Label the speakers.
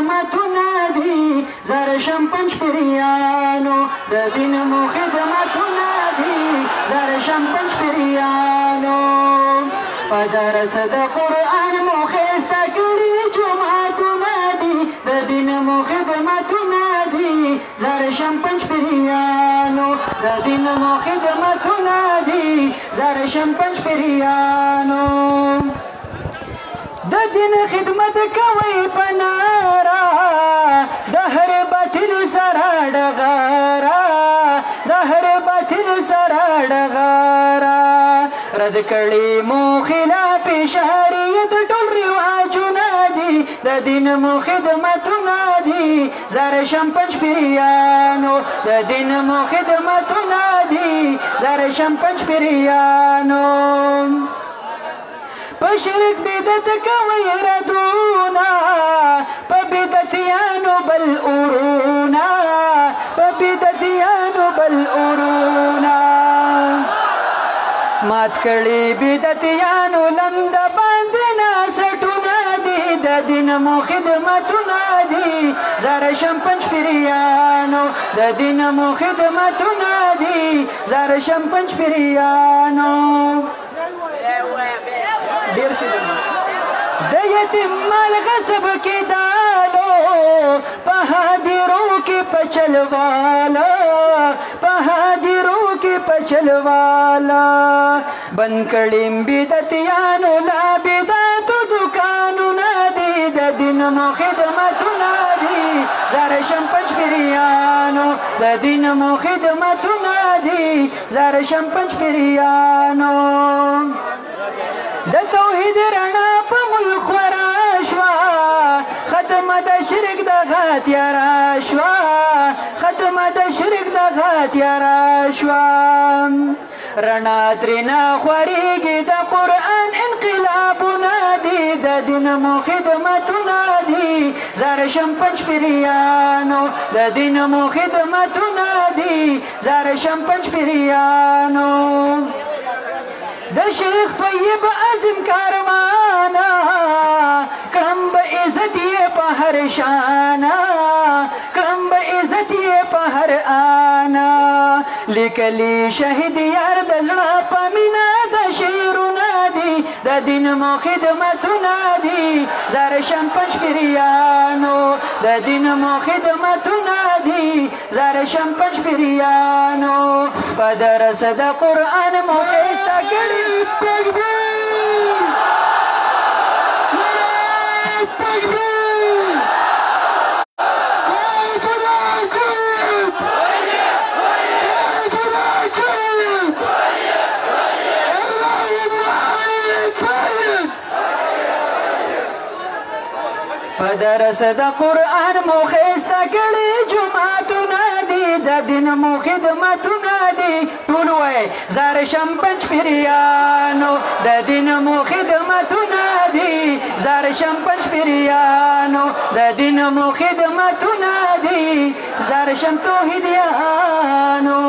Speaker 1: خدمتونه دي زرشم پنج پیریانو د دین مو خدمتونه دي زرشم پنج پیریانو په درس د قرآن مو ښایسته کړي جوماتونه دي د دین مو خدمتونه دي زرشم پنج پیریانو د دین مو خدمتونه دي زرشم پنج پیریانو د دین خدمت کوي پنارا د هر باطل سره ډغارا د هر باطل سره ډغارا رد کړي مو خلاف شریعت ټول رواجونه دي د دین مو خدمتونه دي زرشم پنج پیریانو د دین مو خدمتونه دي زرشم پنج پیریانو په شرک بدعت کوي ردونا په بدعتیانو بل اورونا په بدعتیانو بل اورونا مات کړي بدعتیانو لمد باندې ناسټونه دي د دین مو خدمتونه دي زرشم پنج پیریانو د دین مو خدمتونه دي زرشم پنج پیریانو د یتیم مال غصب کې دالو په هادرو کې پچلوالا په هادرو کې پچلوالا بند کړي بدعتیانو لا بدعتو دکانونه دي د دین مو خدمتونه دي زرشم پنج پیریانو د دین مو خدمتونه دي زرشم پنج پیریانو د توحید رڼا په ملک خورا شوه ختمه د شرک دغه تیاره شوه ختمه د شرک دغه تیاره شوه رڼا ترېنه خورېږي د قرآن انقلابونه دي د دین مو خدمتونه دي زرشم پنج پیریانو د دین مو خدمتونه دي زرشم پنج پیریانو د شیخ طیب عظیم کاروانه کړم به عزت یې په هر شانه کړم به عزت یې په هر آنا لیکلی شهید یار د زړه په مینه د شعرونه دي د دین مو خدمتونه دي زرشم پنج پیریانو د دین مو خدمتونه دي زرشم پنج پیریانو په درس د قرآن مو ښایسته کړي تکبیر تکبیر په درس د قرآن مو ښایسته کړي جوماتونه دي د دین مو خدمتونه دي ټول وایي زرشم پنج پیریانو د دین مو خدمتونه دي زرشم پنج پیریانو د دین مو خدمتونه دي زرشم توحیدیانو